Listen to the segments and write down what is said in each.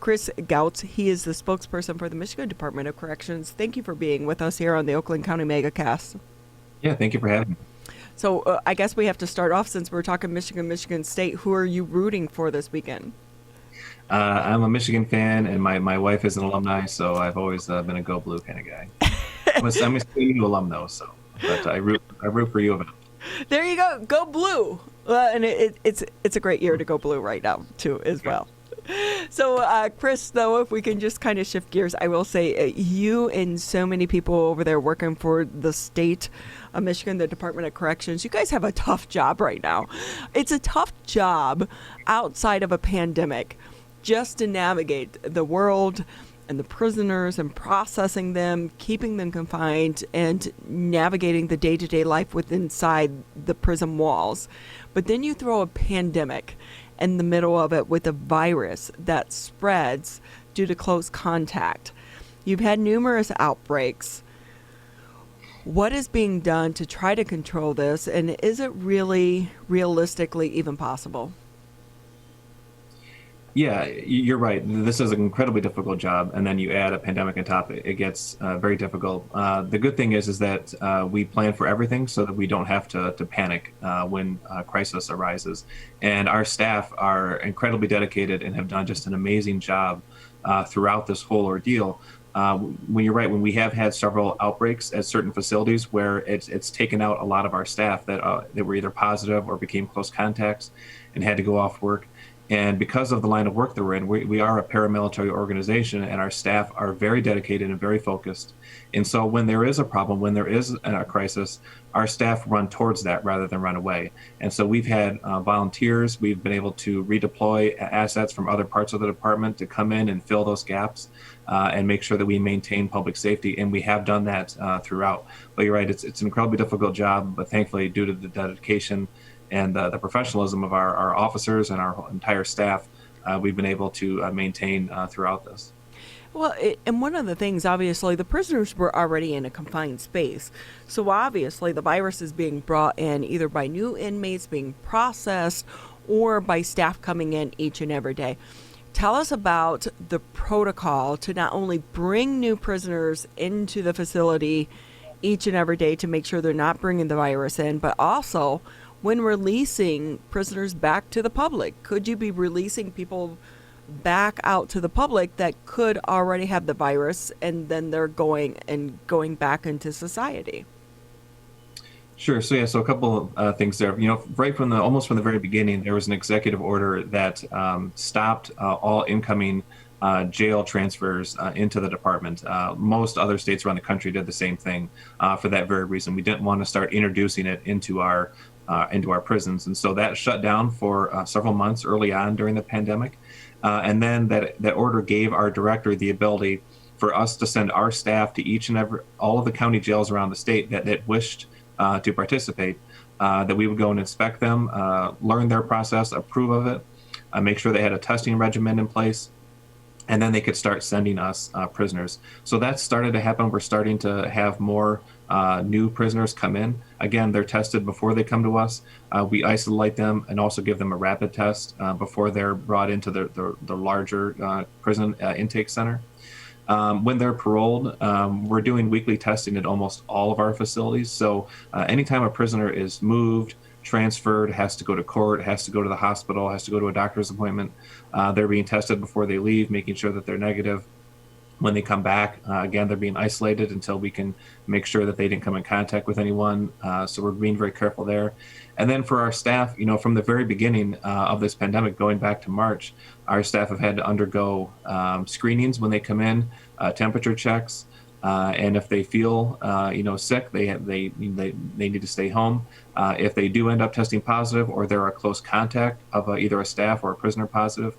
Chris Gautz. He is the spokesperson for the Michigan Department of Corrections. Thank you for being with us here on the Oakland County Megacast. Yeah, thank you for having me. So I guess we have to start off, since we're talking Michigan State. Who are you rooting for this weekend? I'm a Michigan fan, and my wife is an alumni, so I've always been a Go Blue kind of guy. I'm a CU alum though, but I root for U of M. There you go. Go Blue. And it's a great year to go Blue right now too, as well. So, Chris, though, if we can just kind of shift gears, I will say you and so many people over there working for the state of Michigan, the Department of Corrections, you guys have a tough job right now. It's a tough job outside of a pandemic, just to navigate the world and the prisoners and processing them, keeping them confined, and navigating the day-to-day life within inside the prison walls. But then you throw a pandemic in the middle of it with a virus that spreads due to close contact. You've had numerous outbreaks. What is being done to try to control this, and is it really realistically even possible? Yeah, you're right. This is an incredibly difficult job, and then you add a pandemic on top, it gets very difficult. The good thing is that we plan for everything so that we don't have to panic when a crisis arises. And our staff are incredibly dedicated and have done just an amazing job throughout this whole ordeal. When you're right, when we have had several outbreaks at certain facilities where it's taken out a lot of our staff that were either positive or became close contacts and had to go off work. And because of the line of work that we're in, we are a paramilitary organization, and our staff are very dedicated and very focused. And so when there is a problem, when there is a crisis, our staff run towards that rather than run away. And so we've had volunteers. We've been able to redeploy assets from other parts of the department to come in and fill those gaps and make sure that we maintain public safety. And we have done that throughout. But you're right, it's an incredibly difficult job, but thankfully, due to the dedication and the professionalism of our officers and our entire staff, we've been able to maintain throughout this. Well, and one of the things, obviously, the prisoners were already in a confined space. So obviously the virus is being brought in either by new inmates being processed or by staff coming in each and every day. Tell us about the protocol to not only bring new prisoners into the facility each and every day to make sure they're not bringing the virus in, but also when releasing prisoners back to the public. Could you be releasing people back out to the public that could already have the virus, and then they're going back into society? Sure. So a couple of things there. Right from almost from the very beginning, there was an executive order that stopped all incoming jail transfers into the department. Most other states around the country did the same thing for that very reason. We didn't want to start introducing it into our prisons. And so that shut down for several months early on during the pandemic. And then that order gave our director the ability for us to send our staff to all of the county jails around the state that wished to participate, that we would go and inspect them, learn their process, approve of it, make sure they had a testing regimen in place, and then they could start sending us prisoners. So that started to happen. We're starting to have more new prisoners come in. Again, they're tested before they come to us. We isolate them and also give them a rapid test before they're brought into the larger prison intake center. When they're paroled, we're doing weekly testing at almost all of our facilities. So anytime a prisoner is moved, transferred, has to go to court, has to go to the hospital, has to go to a doctor's appointment, they're being tested before they leave, making sure that they're negative. When they come back, again, they're being isolated until we can make sure that they didn't come in contact with anyone. So we're being very careful there. And then for our staff, from the very beginning of this pandemic, going back to March, our staff have had to undergo screenings when they come in, temperature checks, and if they feel sick, they need to stay home. If they do end up testing positive, or they're a close contact of either a staff or a prisoner positive,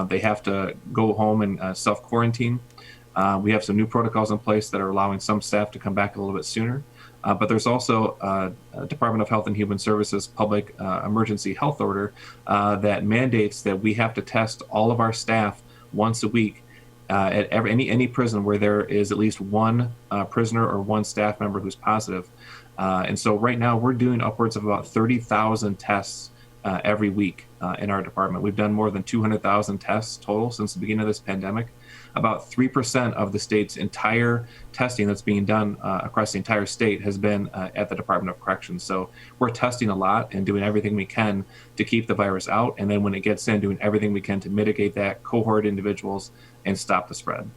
they have to go home and self-quarantine. We have some new protocols in place that are allowing some staff to come back a little bit sooner. But there's also a Department of Health and Human Services public emergency health order that mandates that we have to test all of our staff once a week at any prison where there is at least one prisoner or one staff member who's positive. And so right now we're doing upwards of about 30,000 tests every week in our department. We've done more than 200,000 tests total since the beginning of this pandemic. About 3% of the state's entire testing that's being done across the entire state has been at the Department of Corrections. So we're testing a lot and doing everything we can to keep the virus out. And then when it gets in, doing everything we can to mitigate that, cohort individuals, and stop the spread.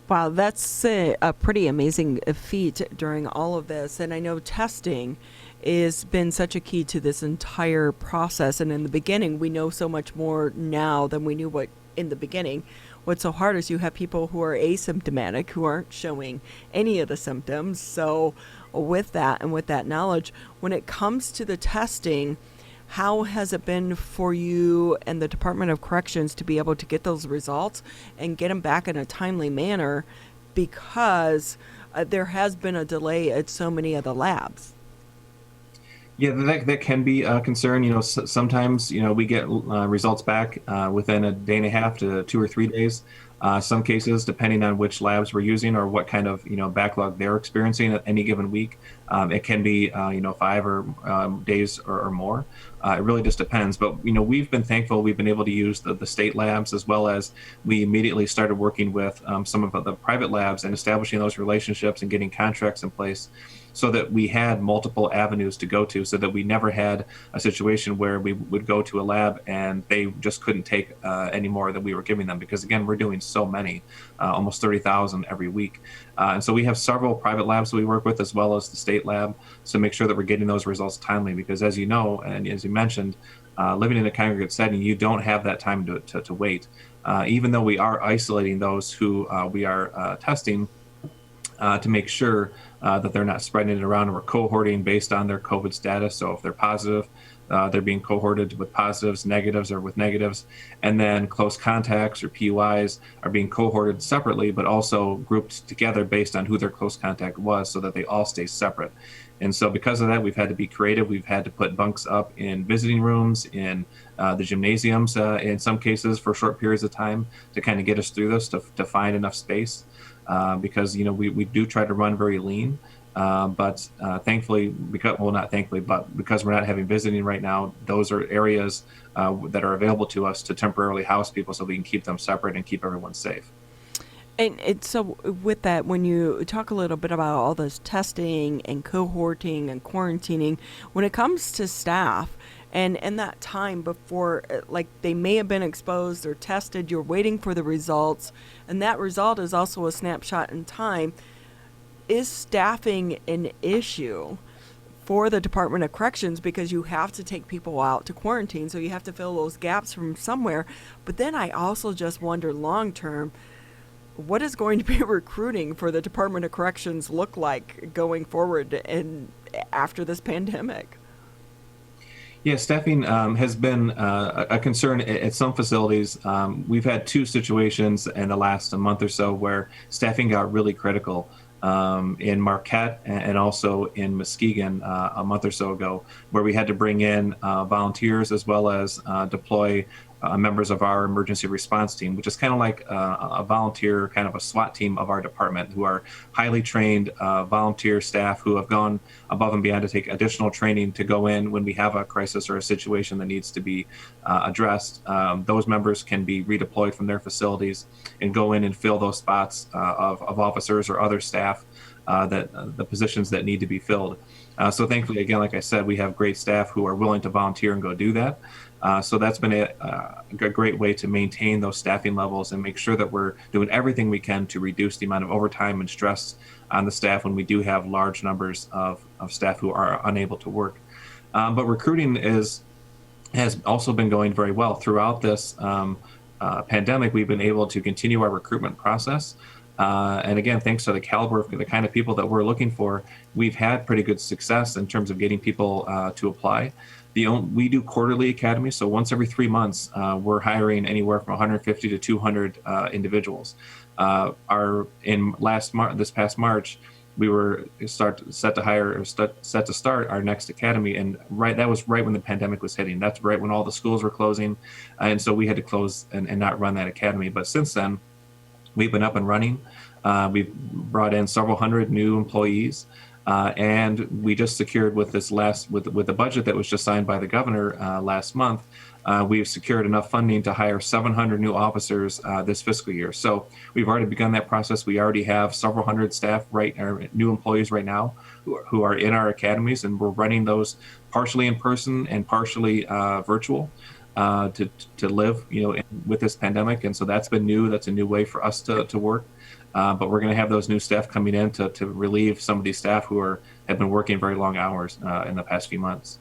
Wow, that's a pretty amazing feat during all of this. And I know testing has been such a key to this entire process. And in the beginning, we know so much more now than we knew what in the beginning. What's so hard is you have people who are asymptomatic, who aren't showing any of the symptoms. So with that and with that knowledge, when it comes to the testing, how has it been for you and the Department of Corrections to be able to get those results and get them back in a timely manner? Because there has been a delay at so many of the labs. Yeah, that can be a concern. Sometimes, we get results back within a day and a half to 2 or 3 days. Some cases, depending on which labs we're using or what kind of, backlog they're experiencing at any given week, it can be, 5 or days or more. It really just depends. But, we've been thankful we've been able to use the state labs, as well as we immediately started working with some of the private labs and establishing those relationships and getting contracts in place, so that we had multiple avenues to go to, so that we never had a situation where we would go to a lab and they just couldn't take any more than we were giving them. Because again, we're doing so many, almost 30,000 every week. And so we have several private labs that we work with, as well as the state lab, to make sure that we're getting those results timely. Because as you know, and as you mentioned, living in a congregate setting, you don't have that time to wait. Even though we are isolating those who we are testing, to make sure that they're not spreading it around, and we're cohorting based on their COVID status. So if they're positive, they're being cohorted with positives, negatives, or with negatives. And then close contacts or PUIs are being cohorted separately, but also grouped together based on who their close contact was, so that they all stay separate. And so because of that, we've had to be creative. We've had to put bunks up in visiting rooms, in the gymnasiums, in some cases for short periods of time, to kind of get us through this, to find enough space. Because we do try to run very lean, but thankfully, because we're not having visiting right now, those are areas that are available to us to temporarily house people, so we can keep them separate and keep everyone safe. And so with that, when you talk a little bit about all this testing and cohorting and quarantining, when it comes to staff, and in that time before, like, they may have been exposed or tested, you're waiting for the results, and that result is also a snapshot in time. Is staffing an issue for the Department of Corrections? Because you have to take people out to quarantine, so you have to fill those gaps from somewhere. But then I also just wonder, long term, what is going to be recruiting for the Department of Corrections look like going forward and after this pandemic? Yeah, staffing has been a concern at some facilities. We've had 2 situations in the last month or so where staffing got really critical, in Marquette and also in Muskegon a month or so ago, where we had to bring in volunteers, as well as deploy members of our emergency response team, which is kind of like a volunteer, kind of a SWAT team of our department, who are highly trained volunteer staff who have gone above and beyond to take additional training to go in when we have a crisis or a situation that needs to be addressed. Those members can be redeployed from their facilities and go in and fill those spots of officers or other staff, that the positions that need to be filled. So thankfully, again, like I said, we have great staff who are willing to volunteer and go do that. So that's been a great way to maintain those staffing levels and make sure that we're doing everything we can to reduce the amount of overtime and stress on the staff when we do have large numbers of staff who are unable to work. But recruiting has also been going very well throughout this pandemic. We've been able to continue our recruitment process. And again, thanks to the caliber of the kind of people that we're looking for, we've had pretty good success in terms of getting people to apply. We do quarterly academies, so once every 3 months, we're hiring anywhere from 150 to 200 individuals. This past March, we were set to start our next academy, and that was right when the pandemic was hitting. That's right when all the schools were closing, and so we had to close and not run that academy. But since then, we've been up and running. We've brought in several hundred new employees. And we just secured with with the budget that was just signed by the governor last month, we've secured enough funding to hire 700 new officers this fiscal year. So we've already begun that process. We already have several hundred staff or new employees right now who are in our academies, and we're running those partially in person and partially virtual to live, with this pandemic. And so that's been new. That's a new way for us to work. But we're going to have those new staff coming in to relieve some of these staff who have been working very long hours in the past few months.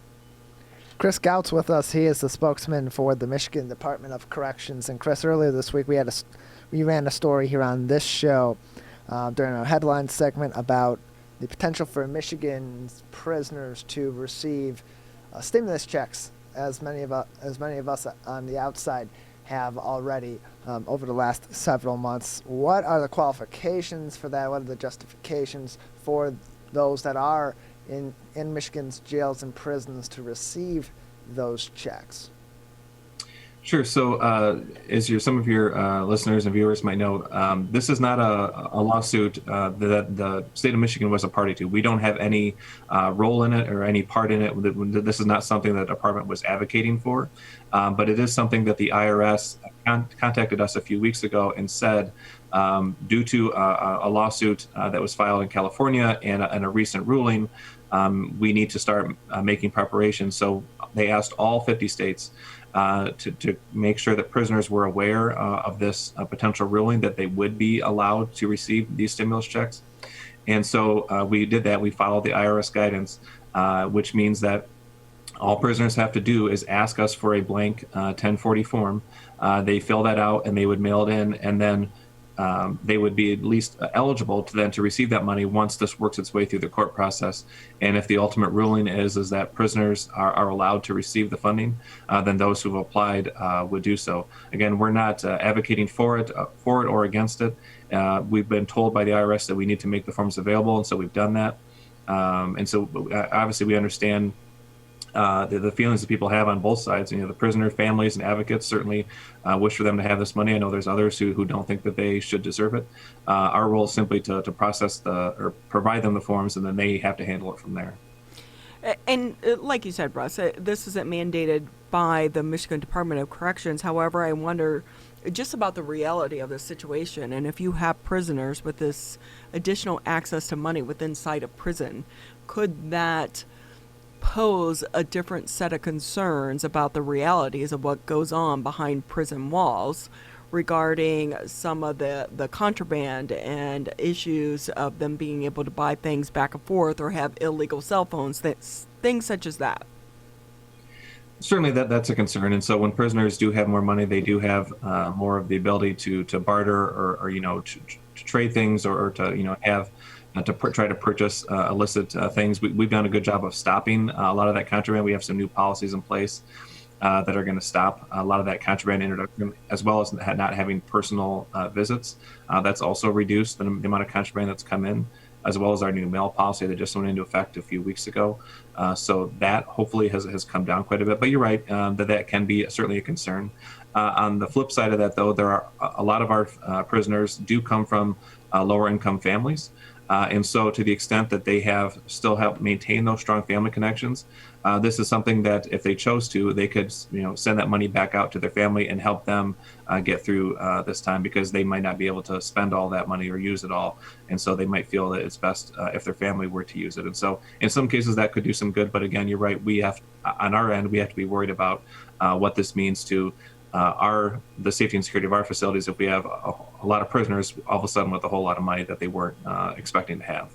Chris Gautz with us. He is the spokesman for the Michigan Department of Corrections. And Chris, earlier this week we ran a story here on this show during our headline segment about the potential for Michigan's prisoners to receive stimulus checks, as many of us on the outside have already over the last several months. What are the qualifications for that? What are the justifications for those that are in Michigan's jails and prisons to receive those checks? Sure. So, as some of your listeners and viewers might know, this is not a lawsuit that the state of Michigan was a party to. We don't have any role in it or any part in it. This is not something that the department was advocating for, but it is something that the IRS contacted us a few weeks ago and said, due to a lawsuit that was filed in California and a recent ruling, we need to start making preparations. So they asked all 50 states to make sure that prisoners were aware of this potential ruling, that they would be allowed to receive these stimulus checks. And so we did that. We followed the IRS guidance, which means that all prisoners have to do is ask us for a blank 1040 form. They fill that out and they would mail it in, and then they would be at least eligible to receive that money once this works its way through the court process. And if the ultimate ruling is that prisoners are allowed to receive the funding, then those who've applied would do so. Again, we're not advocating for it or against it. We've been told by the IRS that we need to make the forms available, and so we've done that. And so obviously we understand the feelings that people have on both sides. The prisoner families and advocates certainly wish for them to have this money. I know there's others who don't think that they should deserve it. Our role is simply to process or provide them the forms, and then they have to handle it from there. And like you said, Russ, this isn't mandated by the Michigan Department of Corrections. However, I wonder just about the reality of the situation. And if you have prisoners with this additional access to money within sight of prison, could that pose a different set of concerns about the realities of what goes on behind prison walls regarding some of the contraband and issues of them being able to buy things back and forth or have illegal cell phones, things such as that? Certainly that's a concern. And so when prisoners do have more money, they do have more of the ability to barter or to trade things or to have try to purchase illicit things. We've done a good job of stopping a lot of that contraband. We have some new policies in place that are going to stop a lot of that contraband introduction, as well as not having personal visits. That's also reduced the amount of contraband that's come in, as well as our new mail policy that just went into effect a few weeks ago. So that hopefully has come down quite a bit. But you're right, that can be certainly a concern. On the flip side of that, though, there are a lot of our prisoners do come from lower income families. And so to the extent that they still have maintained those strong family connections, this is something that if they chose to, they could send that money back out to their family and help them get through this time, because they might not be able to spend all that money or use it all. And so they might feel that it's best if their family were to use it. And so in some cases that could do some good. But again, you're right. On our end, we have to be worried about what this means to the safety and security of our facilities if we have a lot of prisoners all of a sudden with a whole lot of money that they weren't expecting to have.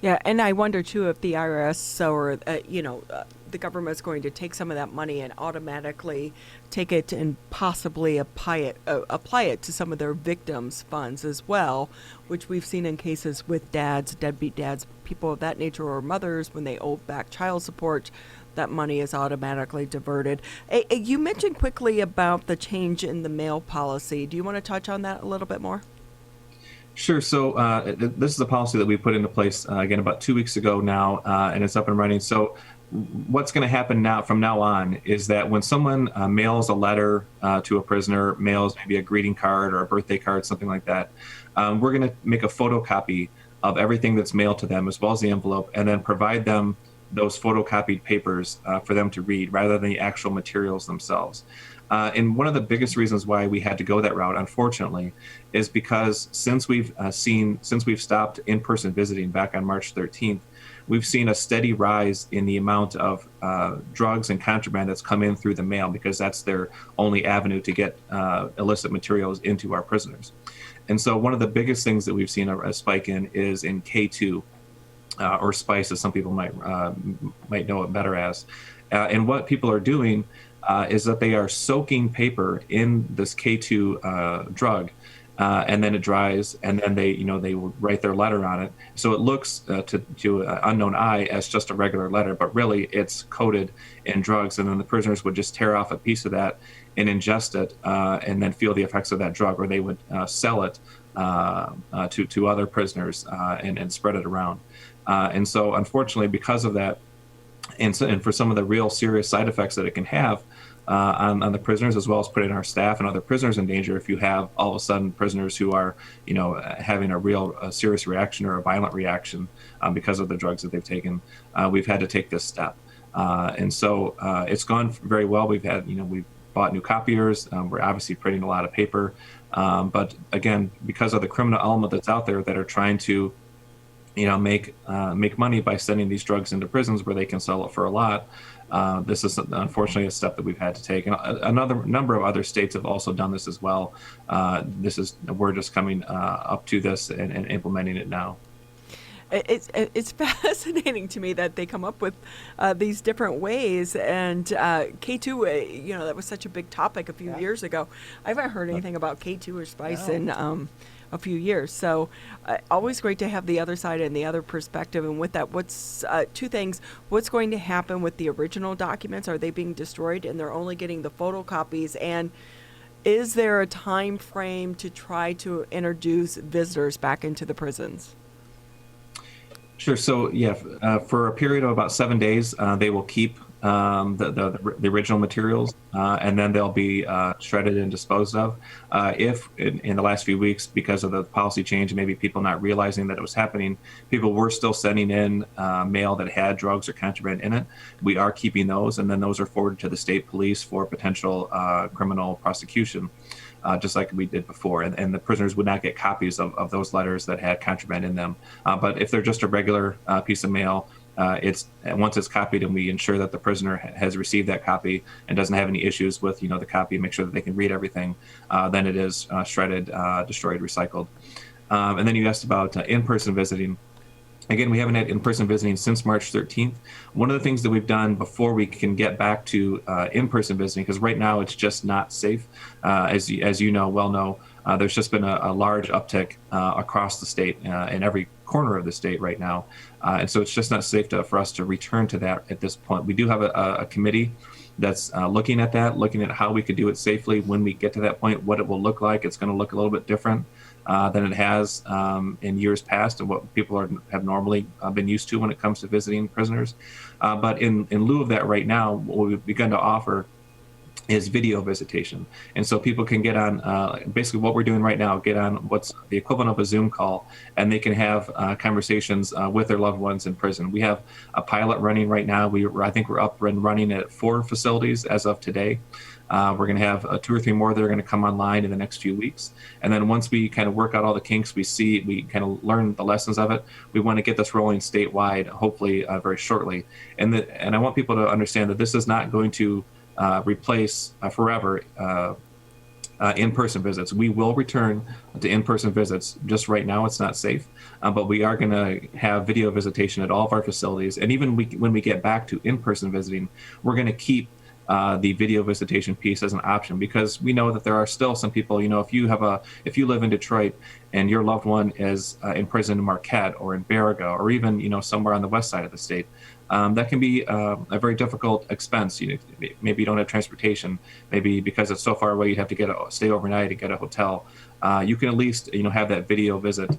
Yeah, and I wonder too if the IRS or the government is going to take some of that money and automatically take it and possibly apply it to some of their victims' funds as well, which we've seen in cases with dads, deadbeat dads, people of that nature, or mothers when they owe back child support. That money is automatically diverted. You mentioned quickly about the change in the mail policy. Do you want to touch on that a little bit more? Sure. So this is a policy that we put into place, again, about 2 weeks ago now, and it's up and running. So what's going to happen from now on is that when someone mails a letter to a prisoner, mails maybe a greeting card or a birthday card, something like that, we're going to make a photocopy of everything that's mailed to them, as well as the envelope, and then provide them those photocopied papers for them to read rather than the actual materials themselves. And one of the biggest reasons why we had to go that route, unfortunately, is because since we've stopped in-person visiting back on March 13th, we've seen a steady rise in the amount of drugs and contraband that's come in through the mail, because that's their only avenue to get illicit materials into our prisoners. And so one of the biggest things that we've seen a spike in is in K2, or spice, as some people might know it better as. And what people are doing is that they are soaking paper in this K2 drug, and then it dries, and then they will write their letter on it. So it looks to an unknown eye as just a regular letter, but really it's coated in drugs. And then the prisoners would just tear off a piece of that and ingest it, and then feel the effects of that drug, or they would sell it to other prisoners and spread it around. And so, unfortunately, because of that, and for some of the real serious side effects that it can have on the prisoners, as well as putting our staff and other prisoners in danger, if you have all of a sudden prisoners who are, having a real serious reaction or a violent reaction because of the drugs that they've taken, we've had to take this step. And so it's gone very well. We've bought new copiers. We're obviously printing a lot of paper. But again, because of the criminal element that's out there that are trying to make money by sending these drugs into prisons where they can sell it for a lot. This is unfortunately a step that we've had to take, and another number of other states have also done this as well. We're just coming up to this and implementing it now. It's fascinating to me that they come up with these different ways, and K2, that was such a big topic a few years ago. I haven't heard anything about K2 or spice in a few years. So always great to have the other side and the other perspective. And with that, what's two things? What's going to happen with the original documents? Are they being destroyed and they're only getting the photocopies? And is there a time frame to try to introduce visitors back into the prisons? Sure. So for a period of about 7 days, they will keep the original materials, and then they'll be shredded and disposed of. If in the last few weeks, because of the policy change, and maybe people not realizing that it was happening, people were still sending in mail that had drugs or contraband in it. We are keeping those, and then those are forwarded to the state police for potential criminal prosecution. Just like we did before, and the prisoners would not get copies of those letters that had contraband in them. But if they're just a regular piece of mail, once it's copied and we ensure that the prisoner has received that copy and doesn't have any issues with the copy, make sure that they can read everything, then it is shredded, destroyed, recycled. And then you asked about in-person visiting. Again, we haven't had in-person visiting since March 13th. One of the things that we've done before we can get back to in-person visiting, because right now it's just not safe, as you well know, there's just been a large uptick across the state, in every corner of the state right now. And so it's just not safe for us to return to that at this point. We do have a committee that's looking at how we could do it safely when we get to that point, what it will look like. It's going to look a little bit different than it has in years past, and what people have normally been used to when it comes to visiting prisoners. But in lieu of that, right now, what we've begun to offer is video visitation. And so people can get on, basically what we're doing right now, get on what's the equivalent of a Zoom call, and they can have conversations with their loved ones in prison. We have a pilot running right now. I think we're up and running at 4 facilities as of today. We're going to have 2 or 3 more that are going to come online in the next few weeks. And then once we kind of work out all the kinks, we kind of learn the lessons of it, we want to get this rolling statewide, hopefully very shortly. And I want people to understand that this is not going to replace forever in-person visits. We will return to in-person visits. Just right now, it's not safe, but we are going to have video visitation at all of our facilities. And even when we get back to in-person visiting, we're going to keep the video visitation piece as an option, because we know that there are still some people, if you live in Detroit and your loved one is in prison in Marquette or in Baraga, or even, somewhere on the west side of the state, that can be a very difficult expense. Maybe you don't have transportation. Maybe because it's so far away, you'd have to stay overnight and get a hotel. You can at least, have that video visit,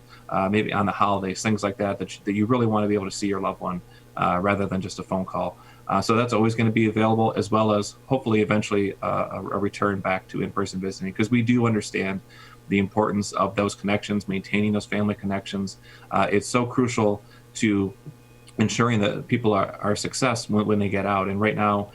maybe on the holidays, things like that you really want to be able to see your loved one rather than just a phone call. So that's always going to be available, as well as hopefully eventually a return back to in-person visiting, because we do understand the importance of those connections, maintaining those family connections. It's so crucial to ensuring that people are success when they get out. And right now,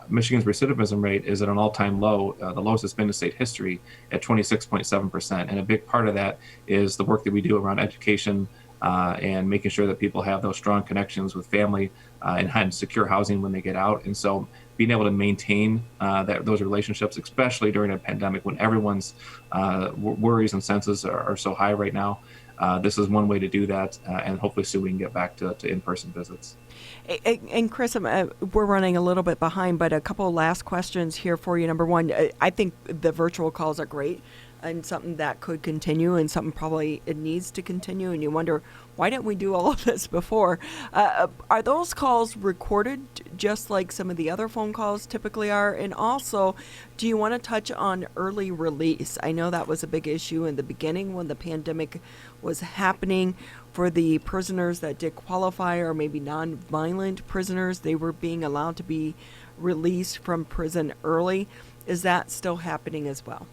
Michigan's recidivism rate is at an all-time low, the lowest it's been in state history, at 26.7%. And a big part of that is the work that we do around education and making sure that people have those strong connections with family and have secure housing when they get out. And so being able to maintain those relationships, especially during a pandemic when everyone's worries and senses are so high right now, this is one way to do that, and hopefully soon we can get back to in-person visits. And Chris, we're running a little bit behind, but a couple of last questions here for you. Number one, I think the virtual calls are great and something that could continue and something probably it needs to continue. And you wonder, why didn't we do all of this before? Are those calls recorded just like some of the other phone calls typically are? And also, do you want to touch on early release? I know that was a big issue in the beginning when the pandemic was happening for the prisoners that did qualify, or maybe non-violent prisoners. They were being allowed to be released from prison early. Is that still happening as well?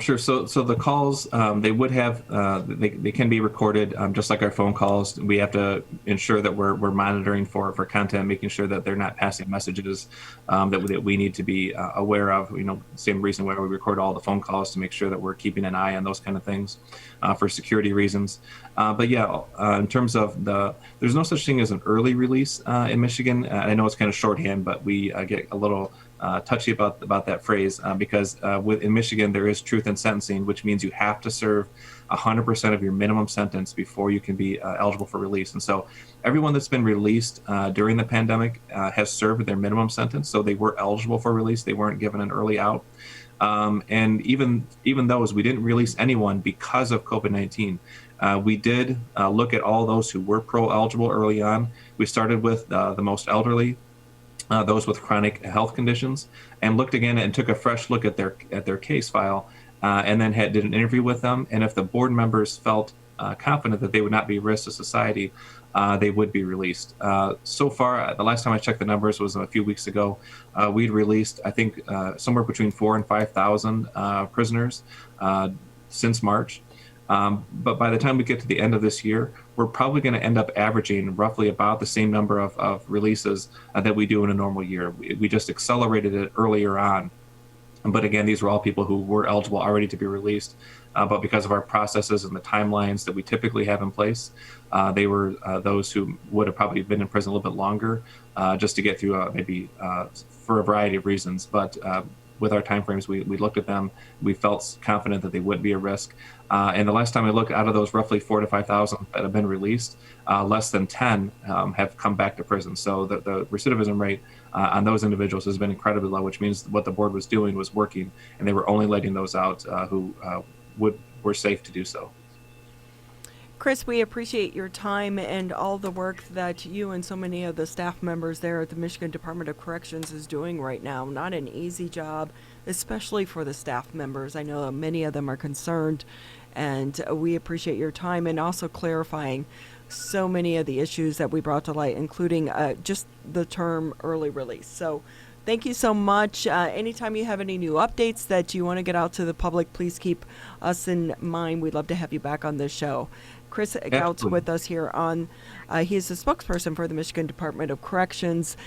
Sure. So the calls, they would have, they can be recorded just like our phone calls. We have to ensure that we're monitoring for content, making sure that they're not passing messages that we need to be aware of. Same reason why we record all the phone calls, to make sure that we're keeping an eye on those kind of things for security reasons. But yeah, in terms of there's no such thing as an early release in Michigan. I know it's kind of shorthand, but we get a little touchy about that phrase because in Michigan there is truth in sentencing, which means you have to serve 100% of your minimum sentence before you can be eligible for release. And so everyone that's been released during the pandemic has served their minimum sentence, so they were eligible for release. They weren't given an early out. And even those, we didn't release anyone because of COVID-19. We did look at all those who were pro-eligible early on. We started with the most elderly, those with chronic health conditions, and looked again and took a fresh look at their case file, and then did an interview with them. And if the board members felt confident that they would not be a risk to society, they would be released. So far, the last time I checked the numbers was a few weeks ago. We'd released, I think, somewhere between 4,000 and 5,000 prisoners since March. But by the time we get to the end of this year, we're probably going to end up averaging roughly about the same number of releases that we do in a normal year. We just accelerated it earlier on. But again, these were all people who were eligible already to be released. But because of our processes and the timelines that we typically have in place, they were those who would have probably been in prison a little bit longer just to get through maybe for a variety of reasons. But with our timeframes, we looked at them. We felt confident that they would be a risk. And the last time I looked, out of those roughly 4,000 to 5,000 that have been released, less than 10 have come back to prison. So the recidivism rate on those individuals has been incredibly low, which means what the board was doing was working, and they were only letting those out who were safe to do so. Chris, we appreciate your time and all the work that you and so many of the staff members there at the Michigan Department of Corrections is doing right now. Not an easy job, especially for the staff members. I know many of them are concerned, and we appreciate your time and also clarifying so many of the issues that we brought to light, including just the term early release. So thank you so much. Anytime you have any new updates that you want to get out to the public, please keep us in mind. We'd love to have you back on this show. Chris Gautz with us here on, he is the spokesperson for the Michigan Department of Corrections.